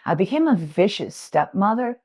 I became a vicious stepmother.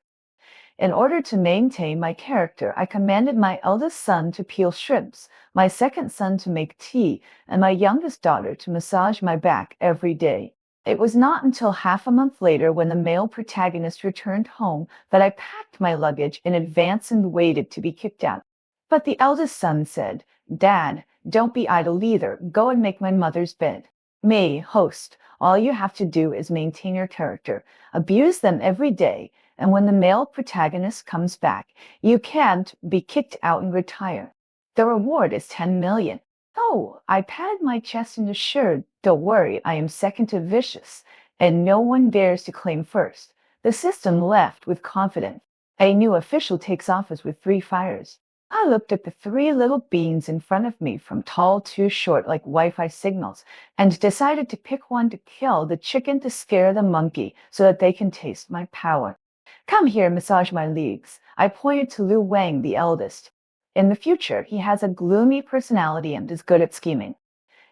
In order to maintain my character, I commanded my eldest son to peel shrimps, my second son to make tea, and my youngest daughter to massage my back every day. It was not until half a month later, when the male protagonist returned home, that I packed my luggage in advance and waited to be kicked out. But the eldest son said, "Dad, don't be idle either. Go and make my mother's bed." Me, host, all you have to do is maintain your character, abuse them every day, and when the male protagonist comes back, you can't be kicked out and retire. The reward is 10 million. Oh, I patted my chest and assured, "Don't worry, I am second to vicious, and no one dares to claim first." The system left with confidence. A new official takes office with 3 fires. I looked at the 3 little beans in front of me, from tall to short like Wi-Fi signals, and decided to pick one to kill the chicken to scare the monkey so that they can taste my power. "Come here, massage my legs." I pointed to Lu Wang, the eldest. In the future, he has a gloomy personality and is good at scheming.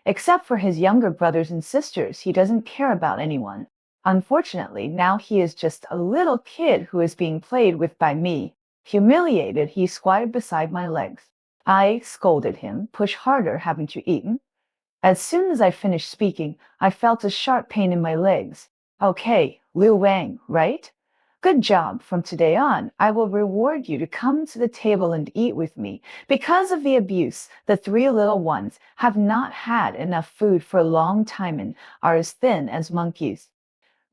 Except for his younger brothers and sisters, he doesn't care about anyone. Unfortunately, now he is just a little kid who is being played with by me. Humiliated, he squatted beside my legs. I scolded him, "Push harder, haven't you eaten?" As soon as I finished speaking, I felt a sharp pain in my legs. "Okay, Liu Wang, right? Good job. From today on, I will reward you to come to the table and eat with me." Because of the abuse, the 3 little ones have not had enough food for a long time and are as thin as monkeys.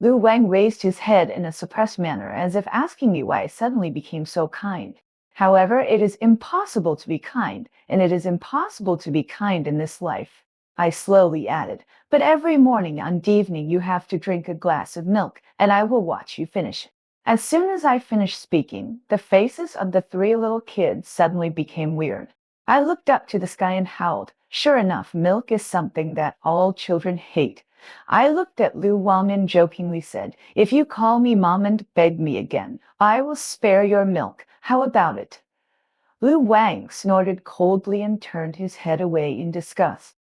Lu Wang raised his head in a suppressed manner, as if asking me why I suddenly became so kind. However, it is impossible to be kind, and it is impossible to be kind in this life. I slowly added, "But every morning and evening you have to drink a glass of milk, and I will watch you finish it." As soon as I finished speaking, the faces of the 3 little kids suddenly became weird. I looked up to the sky and howled. Sure enough, milk is something that all children hate. I looked at Lu Wang and jokingly said, "If you call me mom and beg me again, I will spare your milk. How about it?" Lu Wang snorted coldly and turned his head away in disgust.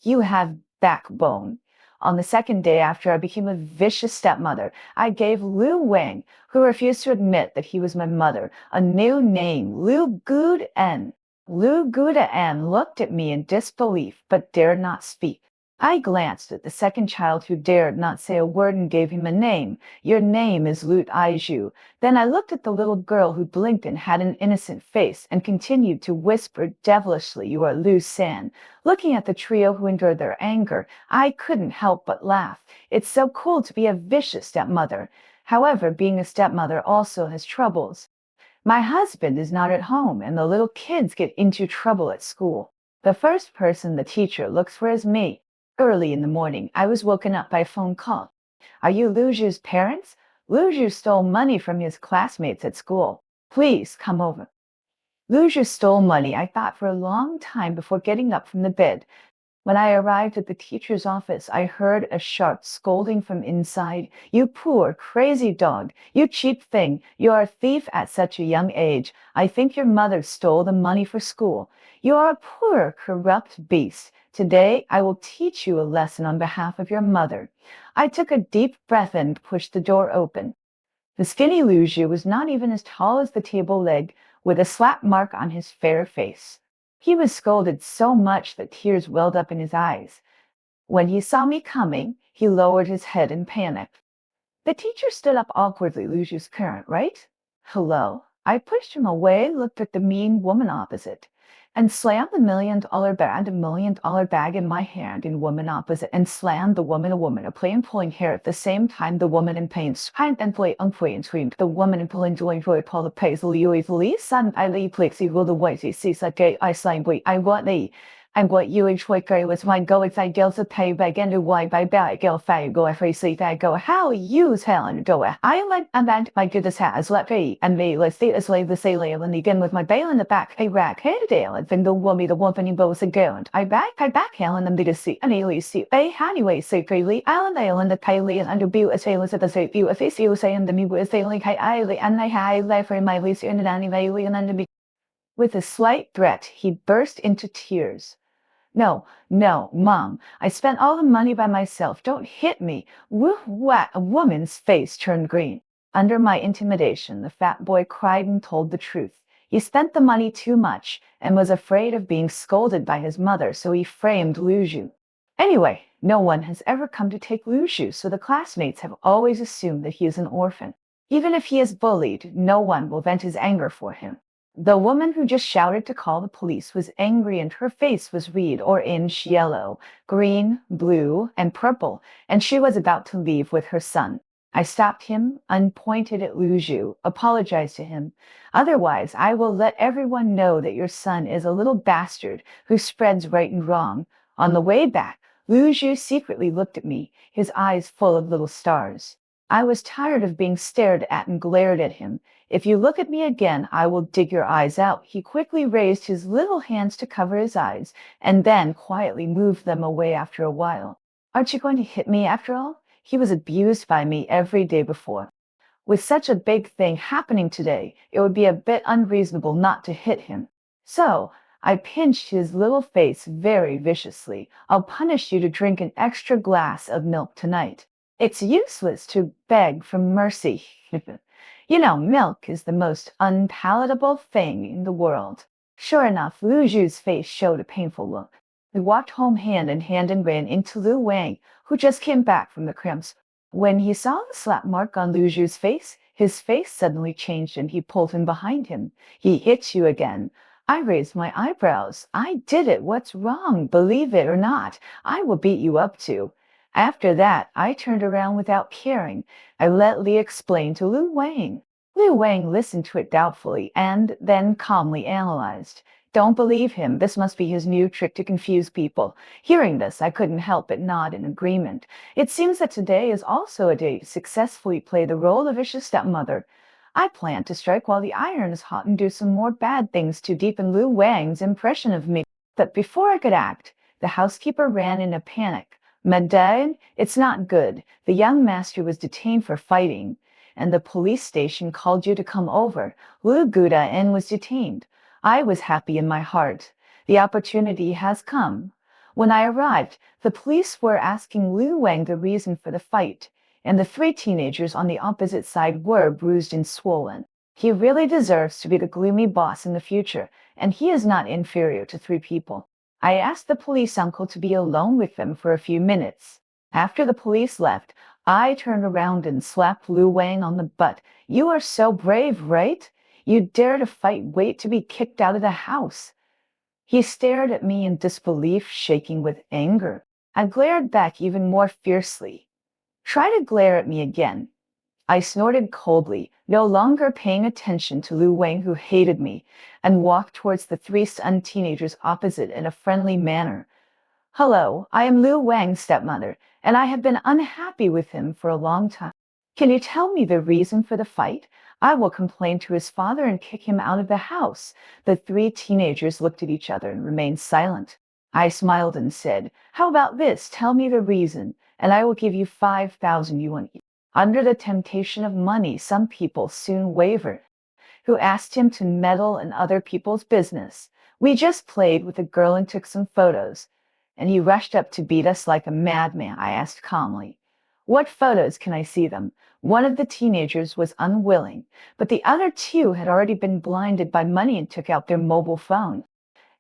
"You have backbone." On the second day after I became a vicious stepmother, I gave Lu Wang, who refused to admit that he was my mother, a new name, Lu Gudan. Lu Gudan looked at me in disbelief but dared not speak. I glanced at the second child, who dared not say a word, and gave him a name. "Your name is Lut Aiju." Then I looked at the little girl, who blinked and had an innocent face, and continued to whisper devilishly, "You are Lu San." Looking at the trio who endured their anger, I couldn't help but laugh. It's so cool to be a vicious stepmother. However, being a stepmother also has troubles. My husband is not at home, and the little kids get into trouble at school. The first person the teacher looks for is me. Early in the morning, I was woken up by a phone call. "Are you Luju's parents? Luju stole money from his classmates at school. Please come over." Luju stole money, I thought for a long time before getting up from the bed. When I arrived at the teacher's office, I heard a sharp scolding from inside. "You poor, crazy dog! You cheap thing! You are a thief at such a young age. I think your mother stole the money for school. You are a poor, corrupt beast. Today, I will teach you a lesson on behalf of your mother." I took a deep breath and pushed the door open. The skinny Luju was not even as tall as the table leg, with a slap mark on his fair face. He was scolded so much that tears welled up in his eyes. When he saw me coming, he lowered his head in panic. The teacher stood up awkwardly. "Luju's parent, right? Hello." I pushed him away, looked at the mean woman opposite, and slammed the $1 million bag in my hand in woman opposite, and slammed the woman, a plain pulling hair at the same time. The woman in pain screamed and screamed. The woman in pulling joy Paul the pays Lee son I Lee plexi will the white see gay I sign wait I want Lee. And what you enjoy go was my go it's ideals to pay back and why by back go fag go FAC that go how use hell and do it. I went and that my goodness has let me and me let's see as lay the sailor and again with my bail in the back a rack head dale and then the woman in both and I back hell and them to see and he see a anyway so freely Alan Dale and the Paley and under view as sailors at the same view if it's you saying the me was sailing high and I high life for my lease in an anyway and under me. With a slight threat, he burst into tears. No, no, Mom, I spent all the money by myself. Don't hit me. A woman's face turned green. Under my intimidation, the fat boy cried and told the truth. He spent the money too much and was afraid of being scolded by his mother, so he framed Luju. Anyway, no one has ever come to take Luju, so the classmates have always assumed that he is an orphan. Even if he is bullied, no one will vent his anger for him. The woman who just shouted to call the police was angry and her face was red orange, yellow, green, blue, and purple, and she was about to leave with her son. I stopped him and pointed at Luju, apologized to him. Otherwise, I will let everyone know that your son is a little bastard who spreads right and wrong. On the way back, Luju secretly looked at me, his eyes full of little stars. I was tired of being stared at and glared at him. If you look at me again, I will dig your eyes out. He quickly raised his little hands to cover his eyes and then quietly moved them away after a while. Aren't you going to hit me after all? He was abused by me every day before. With such a big thing happening today, it would be a bit unreasonable not to hit him. So, I pinched his little face very viciously. I'll punish you to drink an extra glass of milk tonight. It's useless to beg for mercy. You know, milk is the most unpalatable thing in the world. Sure enough, Lu Zhu's face showed a painful look. We walked home hand in hand and ran into Lu Wang, who just came back from the crimps. When he saw the slap mark on Lu Zhu's face, his face suddenly changed and he pulled him behind him. He hit you again. I raised my eyebrows. I did it. What's wrong? Believe it or not, I will beat you up too. After that, I turned around without caring. I let Li explain to Lu Wang. Lu Wang listened to it doubtfully and then calmly analyzed. Don't believe him. This must be his new trick to confuse people. Hearing this, I couldn't help but nod in agreement. It seems that today is also a day to successfully play the role of vicious stepmother. I plan to strike while the iron is hot and do some more bad things to deepen Lu Wang's impression of me. But before I could act, the housekeeper ran in a panic. Madame, it's not good. The young master was detained for fighting, and the police station called you to come over. Lu Guda was detained. I was happy in my heart. The opportunity has come. When I arrived, the police were asking Lu Wang the reason for the fight, and the three teenagers on the opposite side were bruised and swollen. He really deserves to be the gloomy boss in the future, and he is not inferior to three people. I asked the police uncle to be alone with them for a few minutes. After the police left, I turned around and slapped Lu Wang on the butt. You are so brave, right? You dare to fight, wait to be kicked out of the house. He stared at me in disbelief, shaking with anger. I glared back even more fiercely. Try to glare at me again. I snorted coldly, no longer paying attention to Lu Wang, who hated me, and walked towards the three stunned teenagers opposite in a friendly manner. Hello, I am Lu Wang's stepmother, and I have been unhappy with him for a long time. Can you tell me the reason for the fight? I will complain to his father and kick him out of the house. The three teenagers looked at each other and remained silent. I smiled and said, how about this? Tell me the reason, and I will give you 5,000 yuan. Under the temptation of money, some people soon wavered, who asked him to meddle in other people's business. We just played with the girl and took some photos, and he rushed up to beat us like a madman. I asked calmly, what photos? Can I see them? One of the teenagers was unwilling, but the other two had already been blinded by money and took out their mobile phone.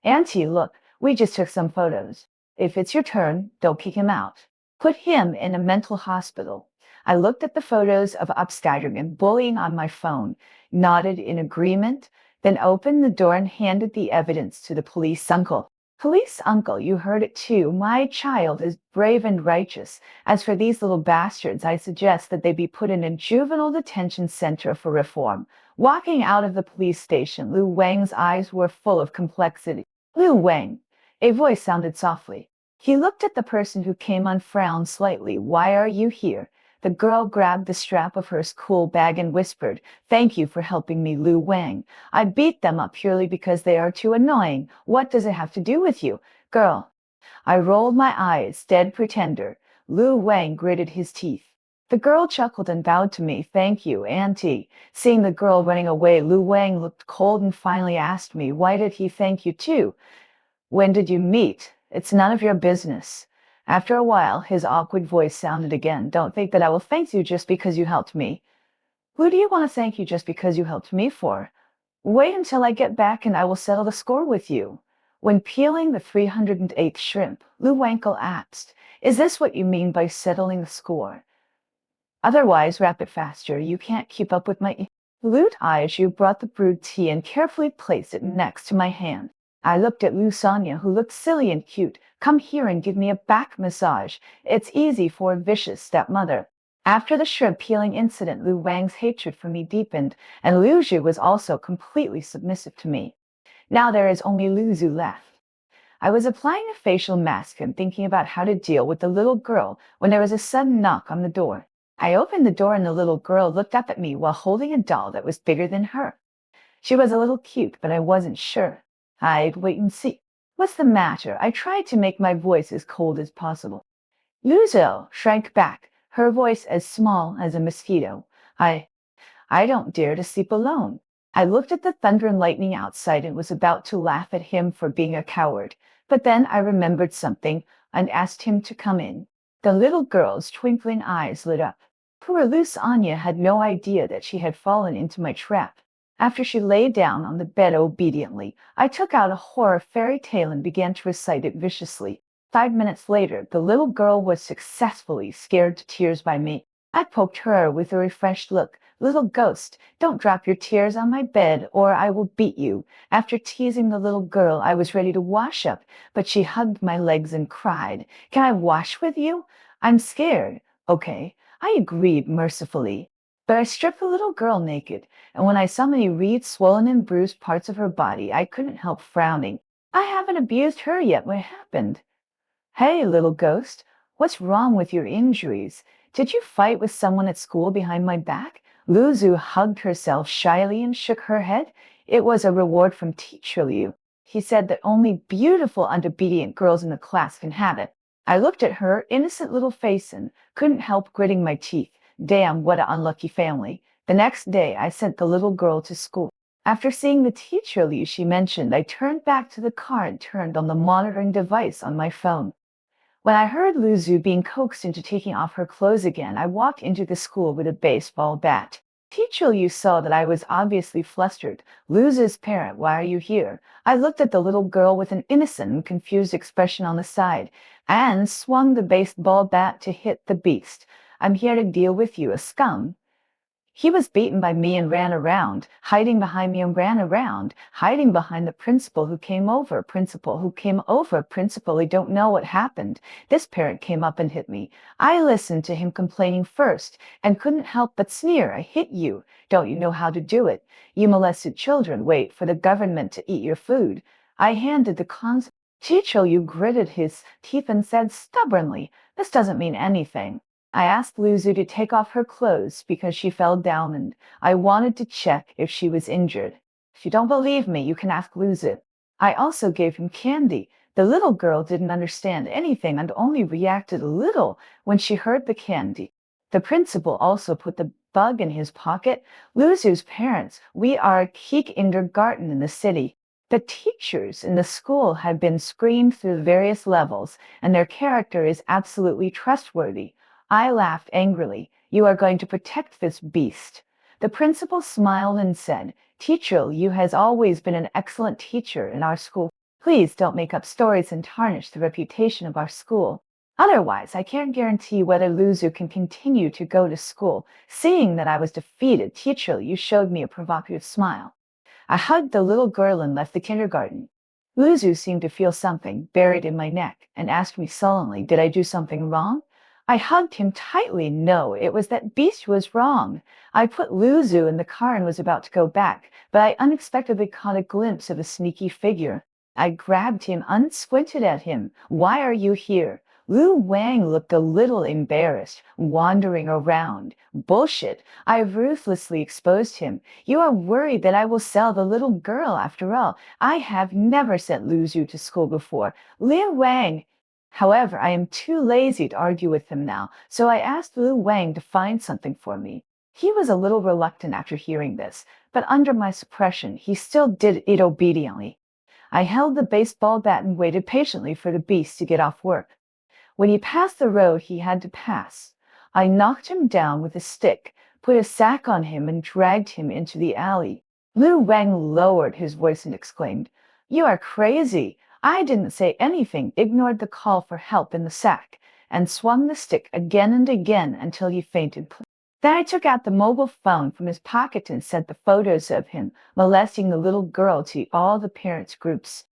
Auntie, look, we just took some photos. If it's your turn, don't kick him out. Put him in a mental hospital. I looked at the photos of upstaggering and bullying on my phone, nodded in agreement, then opened the door and handed the evidence to the police uncle. Police uncle, you heard it too. My child is brave and righteous. As for these little bastards, I suggest that they be put in a juvenile detention center for reform. Walking out of the police station, Lu Wang's eyes were full of complexity. Lu Wang, a voice sounded softly. He looked at the person who came on, frowned slightly. Why are you here? The girl grabbed the strap of her school bag and whispered, thank you for helping me, Lu Wang. I beat them up purely because they are too annoying. What does it have to do with you, girl? I rolled my eyes, dead pretender. Lu Wang gritted his teeth. The girl chuckled and bowed to me. Thank you, auntie. Seeing the girl running away, Lu Wang looked cold and finally asked me, why did he thank you too? When did you meet? It's none of your business. After a while, his awkward voice sounded again. Don't think that I will thank you just because you helped me. Who do you want to thank you just because you helped me for? Wait until I get back and I will settle the score with you. When peeling the 308th shrimp, Lou Wankel asked, Is this what you mean by settling the score? Otherwise, wrap it faster. You can't keep up with my Lute eyes. You brought the brewed tea and carefully placed it next to my hand. I looked at Lou Sonia, who looked silly and cute. Come here and give me a back massage. It's easy for a vicious stepmother. After the shrimp peeling incident, Lu Wang's hatred for me deepened, and Liu Zhu was also completely submissive to me. Now there is only Lu Zhu left. I was applying a facial mask and thinking about how to deal with the little girl when there was a sudden knock on the door. I opened the door and the little girl looked up at me while holding a doll that was bigger than her. She was a little cute, but I wasn't sure. I'd wait and see. What's the matter? I tried to make my voice as cold as possible. Lu Zhou shrank back, her voice as small as a mosquito. I don't dare to sleep alone. I looked at the thunder and lightning outside and was about to laugh at him for being a coward. But then I remembered something and asked him to come in. The little girl's twinkling eyes lit up. Poor Luce Anya had no idea that she had fallen into my trap. After she lay down on the bed obediently, I took out a horror fairy tale and began to recite it viciously. 5 minutes later, the little girl was successfully scared to tears by me. I poked her with a refreshed look. Little ghost, don't drop your tears on my bed or I will beat you. After teasing the little girl, I was ready to wash up, but she hugged my legs and cried, Can I wash with you? I'm scared. Okay, I agreed mercifully. But I stripped the little girl naked, and when I saw many red, swollen, and bruised parts of her body, I couldn't help frowning. I haven't abused her yet. What happened? Hey, little ghost, what's wrong with your injuries? Did you fight with someone at school behind my back? Lu Zhu hugged herself shyly and shook her head. It was a reward from Teacher Liu. He said that only beautiful and obedient girls in the class can have it. I looked at her innocent little face and couldn't help gritting my teeth. Damn, what an unlucky family. The next day, I sent the little girl to school. After seeing the teacher Liu she mentioned, I turned back to the car and turned on the monitoring device on my phone. When I heard Lu Zhu being coaxed into taking off her clothes again, I walked into the school with a baseball bat. Teacher Liu saw that I was obviously flustered. Lu Zhu's parent, why are you here? I looked at the little girl with an innocent and confused expression on the side and swung the baseball bat to hit the beast. I'm here to deal with you, a scum. He was beaten by me and ran around, hiding behind me and ran around, hiding behind the principal who came over, principal, I don't know what happened. This parent came up and hit me. I listened to him complaining first and couldn't help but sneer. I hit you. Don't you know how to do it? You molested children. Wait for the government to eat your food. I handed the cons. Chicho, you gritted his teeth and said stubbornly, This doesn't mean anything. I asked Lu Zhu to take off her clothes because she fell down and I wanted to check if she was injured. If you don't believe me, you can ask Lu Zhu. I also gave him candy. The little girl didn't understand anything and only reacted a little when she heard the candy. The principal also put the bug in his pocket. Lu Zhu's parents, we are a kindergarten in the city. The teachers in the school had been screened through various levels and their character is absolutely trustworthy. I laughed angrily. You are going to protect this beast. The principal smiled and said, Teacher, you has always been an excellent teacher in our school. Please don't make up stories and tarnish the reputation of our school. Otherwise, I can't guarantee whether Lu Zhu can continue to go to school. Seeing that I was defeated, Teacher, you showed me a provocative smile. I hugged the little girl and left the kindergarten. Lu Zhu seemed to feel something buried in my neck and asked me sullenly, Did I do something wrong? I hugged him tightly. No, it was that beast was wrong. I put Lu Zhu in the car and was about to go back, but I unexpectedly caught a glimpse of a sneaky figure. I grabbed him and squinted at him. Why are you here? Lu Wang looked a little embarrassed, wandering around. Bullshit. I ruthlessly exposed him. You are worried that I will sell the little girl after all. I have never sent Lu Zhu to school before. Liu Wang. However, I am too lazy to argue with him now, so I asked Lu Wang to find something for me. He was a little reluctant after hearing this, but under my suppression, he still did it obediently. I held the baseball bat and waited patiently for the beast to get off work. When he passed the road he had to pass, I knocked him down with a stick, put a sack on him, and dragged him into the alley. Lu Wang lowered his voice and exclaimed, "You are crazy!" I didn't say anything, ignored the call for help in the sack, and swung the stick again and again until he fainted. Then I took out the mobile phone from his pocket and sent the photos of him molesting the little girl to all the parents' groups.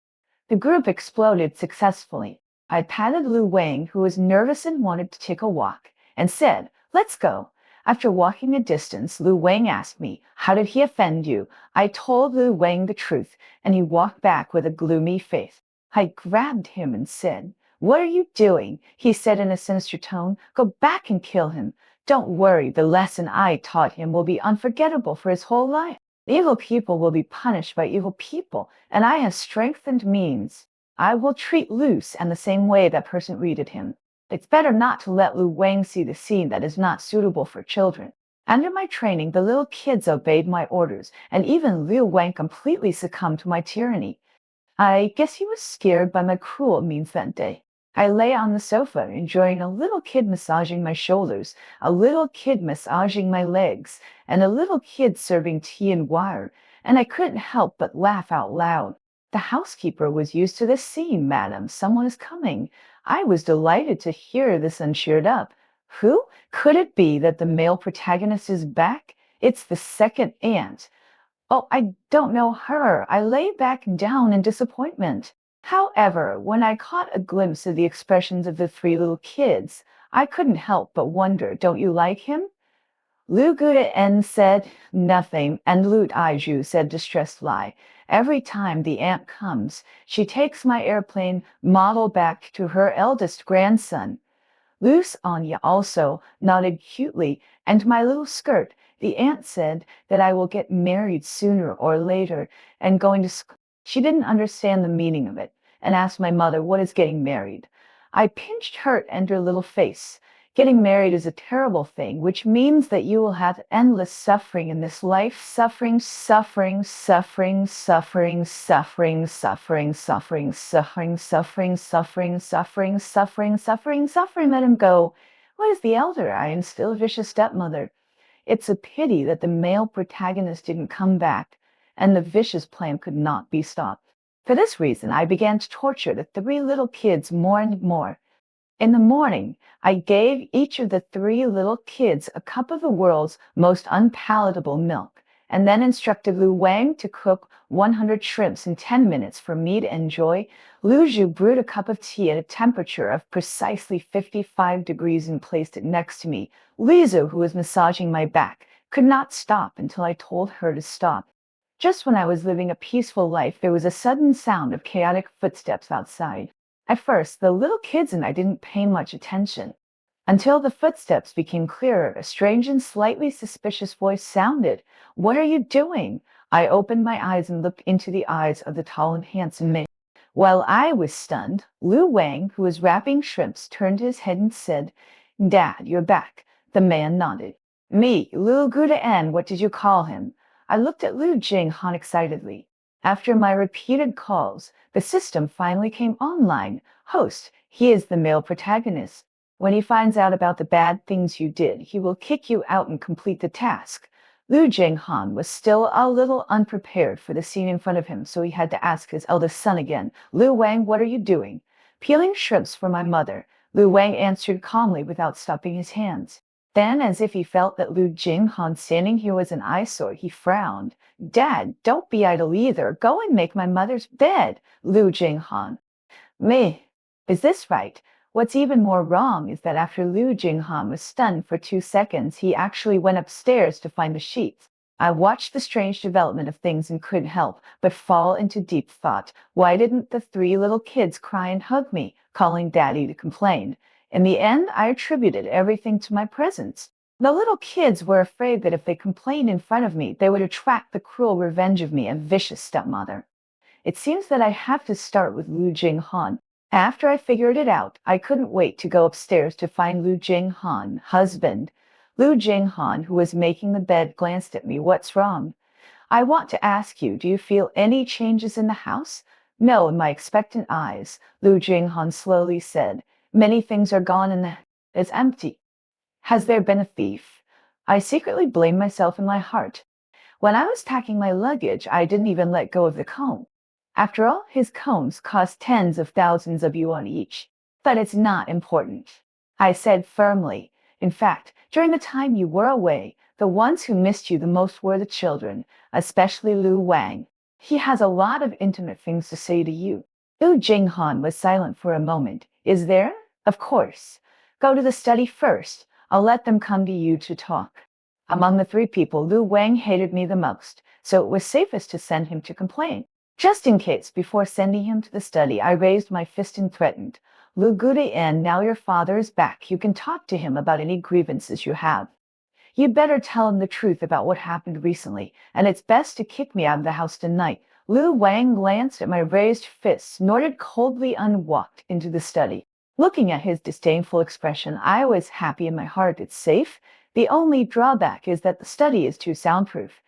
The group exploded successfully. I patted Lu Wang, who was nervous and wanted to take a walk, and said, "Let's go." After walking a distance, Lu Wang asked me, "How did he offend you?" I told Lu Wang the truth, and he walked back with a gloomy face. I grabbed him and said, "What are you doing?" He said in a sinister tone, "Go back and kill him. Don't worry, the lesson I taught him will be unforgettable for his whole life. Evil people will be punished by evil people, and I have strength and means. I will treat Luce in the same way that person treated him. It's better not to let Lu Wang see the scene that is not suitable for children." Under my training, the little kids obeyed my orders, and even Liu Wang completely succumbed to my tyranny. I guess he was scared by my cruel means that day. I lay on the sofa, enjoying a little kid massaging my shoulders, a little kid massaging my legs, and a little kid serving tea and water, and I couldn't help but laugh out loud. The housekeeper was used to this scene, madam. Someone is coming. I was delighted to hear this and cheered up. Who? Could it be that the male protagonist is back? It's the second aunt. Oh, I don't know her. I lay back down in disappointment. However, when I caught a glimpse of the expressions of the three little kids, I couldn't help but wonder, don't you like him? Lu Guda said nothing, and Lut Aiju said distressed lie. Every time the aunt comes, she takes my airplane model back to her eldest grandson. Luce Anya also nodded cutely, and my little skirt. The aunt said that I will get married sooner or later and going to school. She didn't understand the meaning of it and asked my mother, "What is getting married?" I pinched her and her little face. Getting married is a terrible thing, which means that you will have endless suffering in this life. Suffering, suffering, suffering, suffering, suffering, suffering, suffering, suffering, suffering, suffering, suffering, suffering, suffering, suffering. Let him go. What is the elder? I am still a vicious stepmother. It's a pity that the male protagonist didn't come back, and the vicious plan could not be stopped. For this reason, I began to torture the three little kids more and more. In the morning, I gave each of the three little kids a cup of the world's most unpalatable milk, and then instructed Lu Wang to cook 100 shrimps in 10 minutes for me to enjoy. Lu Zhu brewed a cup of tea at a temperature of precisely 55 degrees and placed it next to me. Lizu, who was massaging my back, could not stop until I told her to stop. Just when I was living a peaceful life, there was a sudden sound of chaotic footsteps outside. At first, the little kids and I didn't pay much attention. Until the footsteps became clearer, a strange and slightly suspicious voice sounded. "What are you doing?" I opened my eyes and looked into the eyes of the tall and handsome man. While I was stunned, Lu Wang, who was wrapping shrimps, turned his head and said, "Dad, you're back." The man nodded. "Me, Lu Guda, what did you call him?" I looked at Lu Jinghan excitedly. After my repeated calls, the system finally came online. "Host, he is the male protagonist. When he finds out about the bad things you did, he will kick you out and complete the task." Lu Jinghan was still a little unprepared for the scene in front of him, so he had to ask his eldest son again, "Lu Wang, what are you doing?" "Peeling shrimps for my mother," Lu Wang answered calmly without stopping his hands. Then, as if he felt that Lu Jinghan standing here was an eyesore, he frowned. "Dad, don't be idle either. Go and make my mother's bed." Lu Jinghan. "Me. Is this right?" What's even more wrong is that after Lu Jinghan was stunned for 2 seconds, he actually went upstairs to find the sheets. I watched the strange development of things and couldn't help but fall into deep thought. Why didn't the three little kids cry and hug me, calling Daddy to complain? In the end, I attributed everything to my presence. The little kids were afraid that if they complained in front of me, they would attract the cruel revenge of me, a vicious stepmother. It seems that I have to start with Lu Jinghan. After I figured it out, I couldn't wait to go upstairs to find Lu Jinghan, husband. Lu Jinghan, who was making the bed, glanced at me. "What's wrong?" "I want to ask you, do you feel any changes in the house?" No, in my expectant eyes, Lu Jinghan slowly said, many things are gone and it's empty. Has there been a thief? I secretly blamed myself in my heart. When I was packing my luggage, I didn't even let go of the comb. After all, his combs cost tens of thousands of yuan each. But it's not important, I said firmly. In fact, during the time you were away, the ones who missed you the most were the children, especially Lu Wang. He has a lot of intimate things to say to you. Lu Jinghan was silent for a moment. Is there? Of course. Go to the study first. I'll let them come to you to talk. Among the three people, Lu Wang hated me the most, so it was safest to send him to complain. Just in case, before sending him to the study, I raised my fist and threatened, Lu Gudian, now your father is back. You can talk to him about any grievances you have. You'd better tell him the truth about what happened recently, and it's best to kick me out of the house tonight. Lu Wang glanced at my raised fist, snorted coldly, and walked into the study. Looking at his disdainful expression, I was happy in my heart. It's safe. The only drawback is that the study is too soundproof,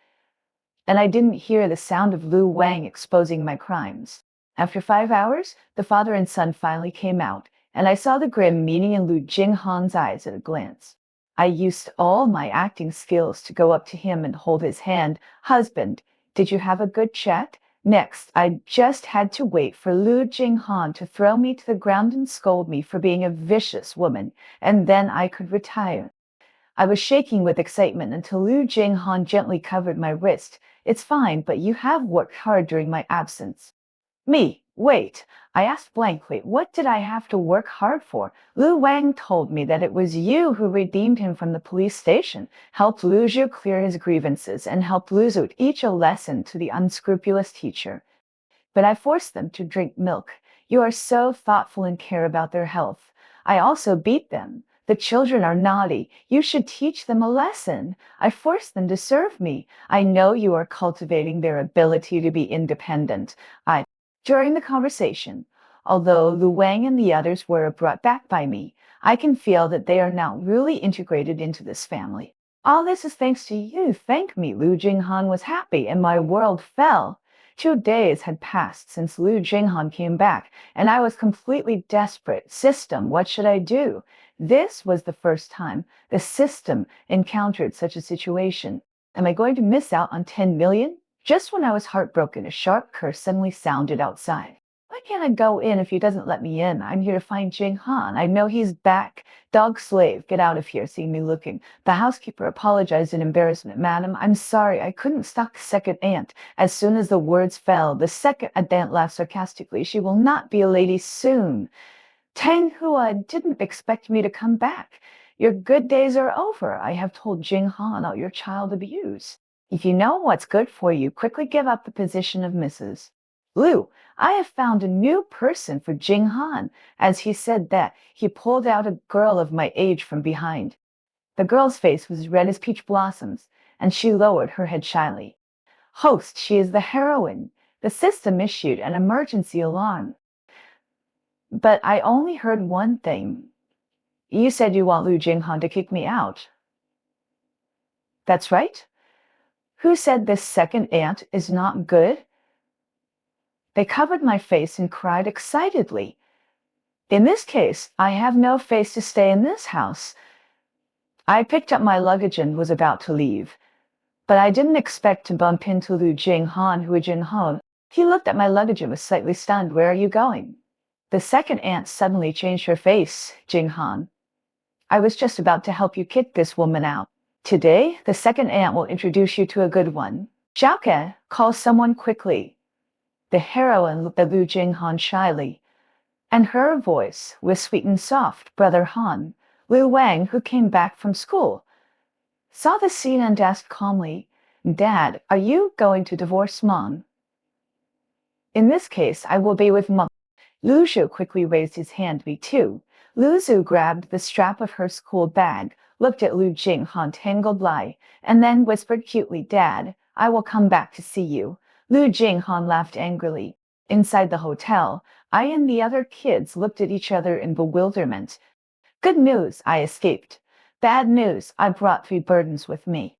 and I didn't hear the sound of Lu Wang exposing my crimes. After 5 hours, the father and son finally came out, and I saw the grim meaning in Lu Jinghan's eyes at a glance. I used all my acting skills to go up to him and hold his hand. Husband, did you have a good chat? Next, I just had to wait for Lu Jinghan to throw me to the ground and scold me for being a vicious woman, and then I could retire. I was shaking with excitement until Lu Jinghan gently covered my wrist. It's fine, but you have worked hard during my absence. Me? Wait, I asked blankly. What did I have to work hard for? Lu Wang told me that it was you who redeemed him from the police station, helped Lu Zhu clear his grievances, and helped Lu Zhu teach a lesson to the unscrupulous teacher. But I forced them to drink milk. You are so thoughtful and care about their health. I also beat them. The children are naughty. You should teach them a lesson. I forced them to serve me. I know you are cultivating their ability to be independent. During the conversation, although Lu Wang and the others were brought back by me, I can feel that they are now really integrated into this family. All this is thanks to you. Thank me. Lu Jinghan was happy and my world fell. 2 days had passed since Lu Jinghan came back, and I was completely desperate. System, what should I do? This was the first time the system encountered such a situation. Am I going to miss out on 10 million? Just when I was heartbroken, a sharp curse suddenly sounded outside. Why can't I go in if he doesn't let me in? I'm here to find Jinghan. I know he's back. Dog slave, get out of here, seeing me looking. The housekeeper apologized in embarrassment. Madam, I'm sorry, I couldn't stop the second aunt. As soon as the words fell, the second aunt laughed sarcastically. She will not be a lady soon. Tang Hua didn't expect me to come back. Your good days are over. I have told Jinghan about your child abuse. If you know what's good for you, quickly give up the position of Mrs. Lu. I have found a new person for Jinghan. As he said that, he pulled out a girl of my age from behind. The girl's face was red as peach blossoms, and she lowered her head shyly. Host, she is the heroine. The system issued an emergency alarm. But I only heard one thing. You said you want Lu Jinghan to kick me out. That's right. Who said this second aunt is not good? They covered my face and cried excitedly. In this case, I have no face to stay in this house. I picked up my luggage and was about to leave, but I didn't expect to bump into Lu Jinghan, Hu Jinhong. He looked at my luggage and was slightly stunned. Where are you going? The second aunt suddenly changed her face. Jinghan, I was just about to help you kick this woman out. Today, the second aunt will introduce you to a good one. Xiaoke, call someone quickly. The heroine looked at Lu Jinghan shyly, and her voice was sweet and soft. Brother Han, Lu Wang, who came back from school, saw the scene and asked calmly, Dad, are you going to divorce Mom? In this case, I will be with Mom. Lu Zhu quickly raised his hand. Me too. Lu Zhu grabbed the strap of her school bag, looked at Lu Jinghan tangled lie, and then whispered cutely, Dad, I will come back to see you. Lu Jinghan laughed angrily. Inside the hotel, I and the other kids looked at each other in bewilderment. Good news, I escaped. Bad news, I brought 3 burdens with me.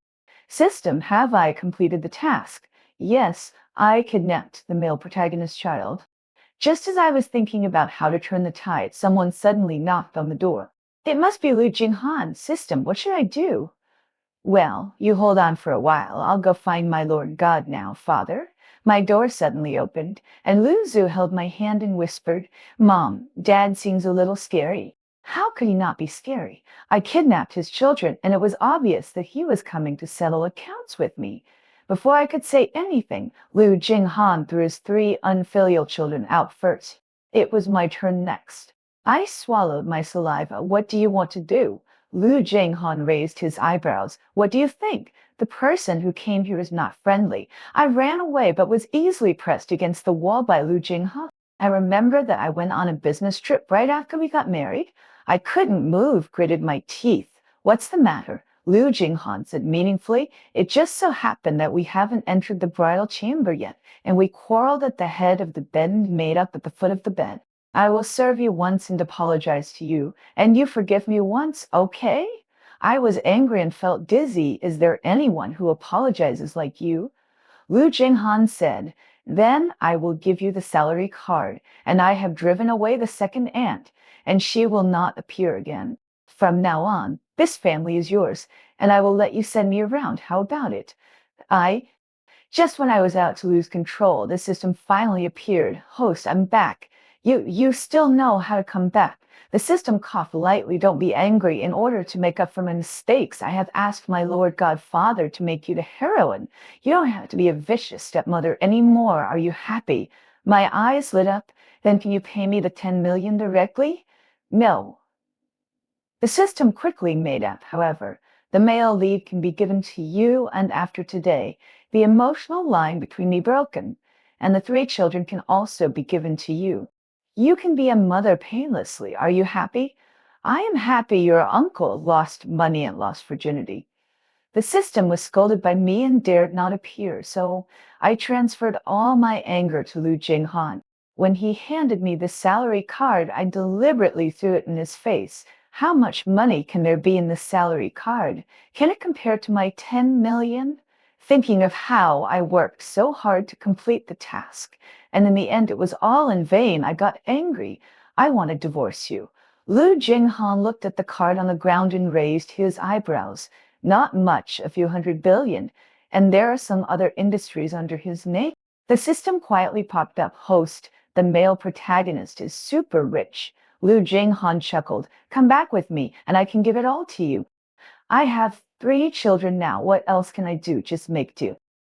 System, have I completed the task? Yes, I kidnapped the male protagonist's child. Just as I was thinking about how to turn the tide, someone suddenly knocked on the door. It must be Lu Jinghan. System, what should I do? Well, you hold on for a while. I'll go find my Lord God now, Father. My door suddenly opened, and Lu Zhu held my hand and whispered, Mom, Dad seems a little scary. How could he not be scary? I kidnapped his children, and it was obvious that he was coming to settle accounts with me. Before I could say anything, Lu Jinghan threw his three unfilial children out first. It was my turn next. I swallowed my saliva. What do you want to do? Lu Jinghan raised his eyebrows. What do you think? The person who came here is not friendly. I ran away but was easily pressed against the wall by Lu Jinghan. I remember that I went on a business trip right after we got married. I couldn't move, gritted my teeth. What's the matter? Lu Jinghan said meaningfully. It just so happened that we haven't entered the bridal chamber yet, and we quarreled at the head of the bed and made up at the foot of the bed. I will serve you once and apologize to you, and you forgive me once, okay? I was angry and felt dizzy. Is there anyone who apologizes like you? Lu Jinghan said, Then I will give you the salary card, and I have driven away the second aunt, and she will not appear again. From now on, this family is yours, and I will let you send me around. How about it? I just when I was out to lose control, the system finally appeared. Host, I'm back. You still know how to come back. The system coughed lightly. Don't be angry. In order to make up for my mistakes, I have asked my Lord Godfather to make you the heroine. You don't have to be a vicious stepmother anymore. Are you happy? My eyes lit up. Then can you pay me the 10 million directly? No. The system quickly made up, however. The male lead can be given to you, and after today, the emotional line between me broken, and the three children can also be given to you. You can be a mother painlessly. Are you happy? I am happy your uncle lost money and lost virginity. The system was scolded by me and dared not appear, so I transferred all my anger to Lu Jinghan. When he handed me the salary card, I deliberately threw it in his face. How much money can there be in the salary card? Can it compare to my 10 million? Thinking of how I worked so hard to complete the task, and in the end it was all in vain, I got angry. I want to divorce you. Lu Jinghan looked at the card on the ground and raised his eyebrows. Not much, a few 100 billion, and there are some other industries under his name. The system quietly popped up. Host, the male protagonist is super rich. Lu Jinghan chuckled. Come back with me, and I can give it all to you. I have 3 children now. What else can I do? Just make do.